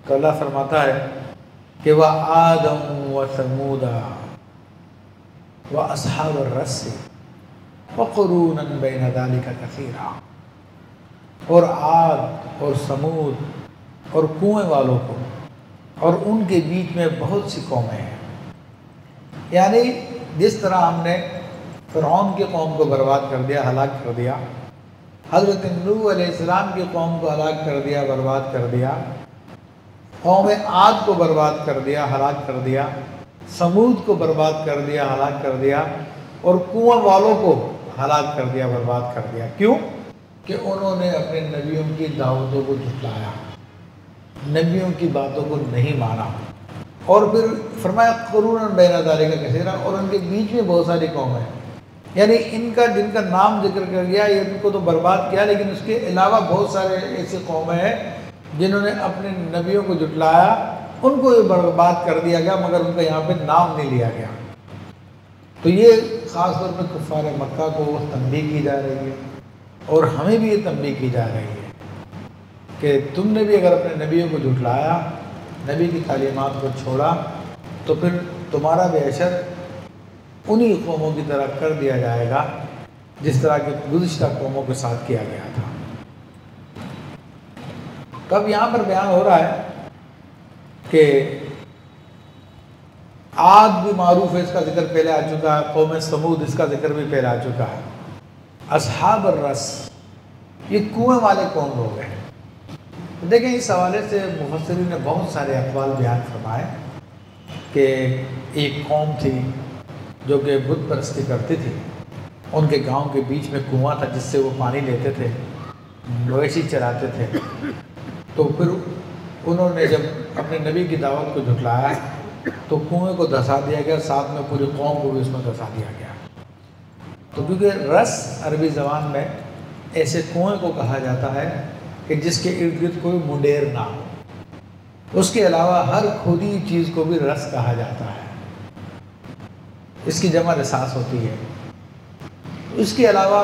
تو اللہ فرماتا ہے کہ وَعَادًا وَثَمُودًا وَأَصْحَابَ الرَّسِّ وَقُرُونًا بَيْنَ ذَلِكَ كَثِيرًا، اور عاد اور سمود اور کنویں والوں کو اور ان کے بیچ میں بہت سی قومیں ہیں۔ یعنی جس طرح ہم نے فرعون کی قوم کو برباد کر دیا، ہلاک کر دیا، حضرت نوح علیہ السلام کی قوم کو ہلاک کر دیا، برباد کر دیا، قوم عاد کو برباد کر دیا، ہلاک کر دیا، سمود کو برباد کر دیا، ہلاک کر دیا، اور کنویں والوں کو ہلاک کر دیا، برباد کر دیا۔ کیوں؟ کہ انہوں نے اپنے نبیوں کی دعوتوں کو جھٹلایا، نبیوں کی باتوں کو نہیں مانا، اور پھر فرمایا قرون بین ذالک کثیرا، اور ان کے بیچ میں بہت ساری قومیں ہیں۔ یعنی ان کا جن کا نام ذکر کر گیا یہ ان کو تو برباد کیا، لیکن اس کے علاوہ بہت سارے ایسی قومیں ہیں جنہوں نے اپنے نبیوں کو جھٹلایا، ان کو یہ برباد کر دیا گیا، مگر ان کا یہاں پہ نام نہیں لیا گیا۔ تو یہ خاص طور پہ کفار مکہ کو تنبیہ کی جا رہی ہے، اور ہمیں بھی یہ تنبیہ کی جا رہی ہے کہ تم نے بھی اگر اپنے نبیوں کو جھٹلایا، نبی کی تعلیمات کو چھوڑا، تو پھر تمہارا بھی حشر انہی قوموں کی طرح کر دیا جائے گا جس طرح کہ گزشتہ قوموں کے ساتھ کیا گیا تھا۔ تو اب یہاں پر بیان ہو رہا ہے کہ عاد بھی معروف ہے، اس کا ذکر پہلے آ چکا ہے، قوم سمود اس کا ذکر بھی پہلے آ چکا ہے، اصحاب الرس یہ کنویں والے کون لوگ ہیں؟ دیکھیں اس حوالے سے مفسرین نے بہت سارے اقوال بیان فرمائے کہ ایک قوم تھی جو کہ بت پرستی کرتی تھی، ان کے گاؤں کے بیچ میں کنواں تھا جس سے وہ پانی لیتے تھے، مویشی چراتے تھے، تو پھر انہوں نے جب اپنے نبی کی دعوت کو جھٹلایا تو کنویں کو دھسا دیا گیا، ساتھ میں پوری قوم کو بھی اس میں دھسا دیا گیا۔ تو کیونکہ رس عربی زبان میں ایسے کنویں کو کہا جاتا ہے کہ جس کے ارد گرد کوئی منڈیر نہ ہو، اس کے علاوہ ہر کھودی چیز کو بھی رس کہا جاتا ہے، اس کی جمع رساس ہوتی ہے۔ اس کے علاوہ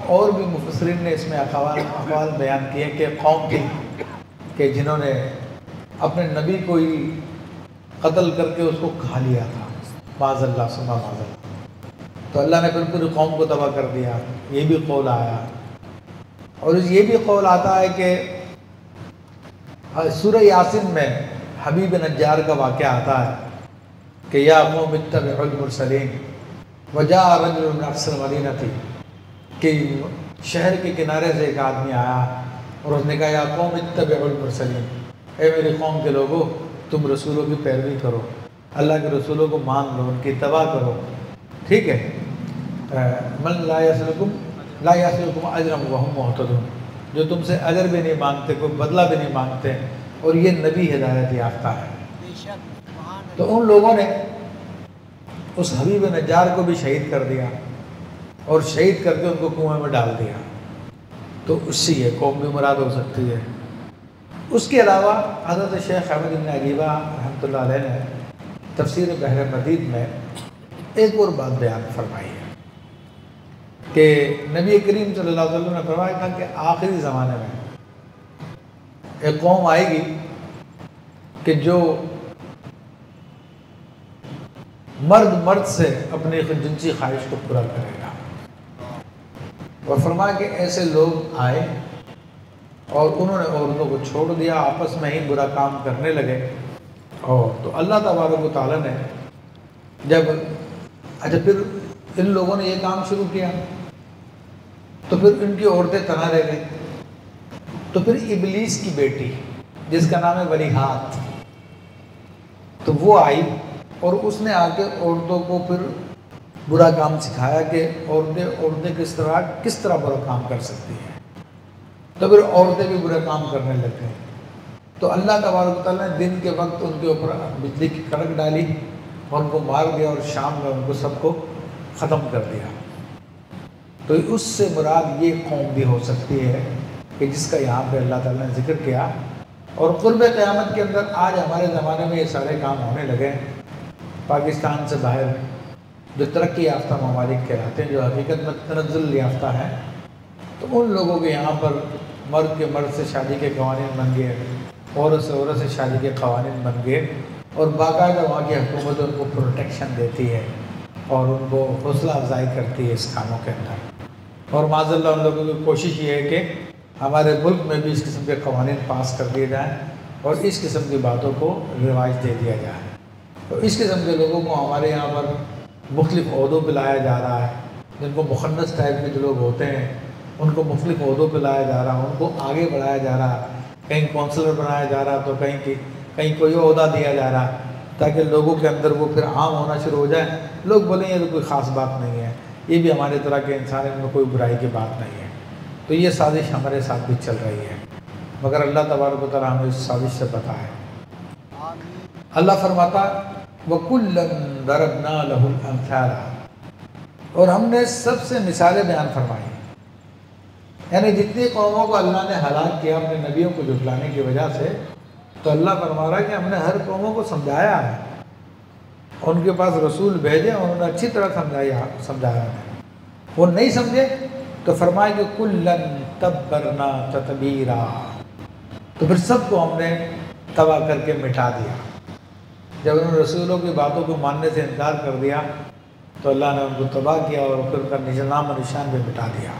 اور بھی مفسرین نے اس میں اقوال بیان کیے کہ قوم تھی کہ جنہوں نے اپنے نبی کو ہی قتل کر کے اس کو کھا لیا تھا، معاذ اللہ ثم معاذ اللہ، تو اللہ نے پھر پوری قوم کو تباہ کر دیا۔ یہ بھی قول آیا، اور یہ بھی قول آتا ہے کہ سورہ یاسین میں حبیب نجار کا واقعہ آتا ہے کہ یا قوم اتبعوا المرسلین وجاء رجل من اقصى المدینہ، کہ شہر کے کنارے سے ایک آدمی آیا اور اس نے کہا یا قوم اتبعوا المرسلین، اے میری قوم کے لوگوں تم رسولوں کی پیروی کرو، اللہ کے رسولوں کو مان لو، ان کی اتباع کرو، ٹھیک ہے، من لا یسلکم اجرا وہم مہتدون، جو تم سے اجر بھی نہیں مانگتے، کوئی بدلہ بھی نہیں مانگتے، اور یہ نبی ہدایت یافتہ ہے۔ تو ان لوگوں نے اس حبیب نجار کو بھی شہید کر دیا، اور شہید کر کے ان کو کنویں میں ڈال دیا۔ تو اس سے یہ قوم بھی مراد ہو سکتی ہے۔ اس کے علاوہ حضرت شیخ احمد بن عجیبہ رحمۃ اللہ علیہ نے تفسیر بحر مدید میں ایک اور بات بیان فرمائی ہے کہ نبی کریم صلی اللہ علیہ وسلم نے فرمایا تھا کہ آخری زمانے میں ایک قوم آئے گی کہ جو مرد سے اپنی جنسی خواہش کو پورا کرے گا، اور فرمایا کہ ایسے لوگ آئے اور انہوں نے عورتوں کو چھوڑ دیا، آپس میں ہی برا کام کرنے لگے، اور تو اللہ تبارک و تعالیٰ نے پھر ان لوگوں نے یہ کام شروع کیا تو پھر ان کی عورتیں تنہا رہ گئی، تو پھر ابلیس کی بیٹی جس کا نام ہے ولیحات، تو وہ آئی اور اس نے آ کے عورتوں کو پھر برا کام سکھایا کہ عورتیں کس طرح برا کام کر سکتی ہیں، تو پھر عورتیں بھی برا کام کرنے لگ گئیں۔ تو اللہ تبارک و تعالیٰ نے دن کے وقت ان کے اوپر بجلی کی کڑک ڈالی اور ان کو مار دیا، اور شام میں ان کو سب کو ختم کر دیا۔ تو اس سے مراد یہ قوم بھی ہو سکتی ہے کہ جس کا یہاں پہ اللہ تعالیٰ نے ذکر کیا، اور قرب قیامت کے اندر آج ہمارے زمانے میں یہ سارے کام ہونے لگے ہیں۔ پاکستان سے باہر جو ترقی یافتہ ممالک کہلاتے ہیں، جو حقیقت میں تنزل یافتہ ہیں، تو ان لوگوں کے یہاں پر مرد کے مرد سے شادی کے قوانین بن گئے، عورت سے شادی کے قوانین بن گئے، اور باقاعدہ وہاں کی حکومت ان کو پروٹیکشن دیتی ہے اور ان کو حوصلہ افزائی کرتی ہے اس کاموں کے اندر۔ اور معاذ اللہ ان لوگوں کی کوشش یہ ہے کہ ہمارے ملک میں بھی اس قسم کے قوانین پاس کر دیے جائیں اور اس قسم کی باتوں کو رواج دے دیا جائے۔ تو اس قسم کے لوگوں کو ہمارے یہاں پر مختلف عہدوں پہ لایا جا رہا ہے، جن کو مخنث ٹائپ کے جو لوگ ہوتے ہیں ان کو مختلف عہدوں پہ لایا جا رہا ہے، ان کو آگے بڑھایا جا رہا ہے، کہیں کونسلر بنایا جا رہا تو کہیں کوئی عہدہ دیا جا رہا، تاکہ لوگوں کے اندر وہ پھر عام ہونا شروع ہو جائے، لوگ بولیں یہ تو کوئی خاص بات نہیں ہے، یہ بھی ہمارے طرح کے انسان ہیں، ان میں کوئی برائی کی بات نہیں ہے۔ تو یہ سازش ہمارے ساتھ بھی چل رہی ہے، مگر اللہ تبارک و تعالیٰ ہمیں اس سازش سے بتائے۔ اللہ فرماتا وَكُلًّا ضَرَبْنَا لَهُ الْأَمْثَالَ، اور ہم نے سب سے مثالیں بیان فرمائی، یعنی جتنی قوموں کو اللہ نے ہلاک کیا اپنے نبیوں کو جھٹلانے کی وجہ سے، تو اللہ فرما رہا ہے کہ ہم نے ہر قوموں کو سمجھایا ہے، ان کے پاس رسول بھیجے اور انہوں نے اچھی طرح سمجھایا ہے، وہ نہیں سمجھے تو فرمایا کہ کُلًّا تَبَّرْنَا تَتْبِیرًا، تو پھر سب کو ہم نے تباہ کر کے مٹا دیا۔ جب انہوں نے رسولوں کی باتوں کو ماننے سے انکار کر دیا تو اللہ نے ان کو تباہ کیا اور پھر ان کا نام و نشان بھی مٹا دیا۔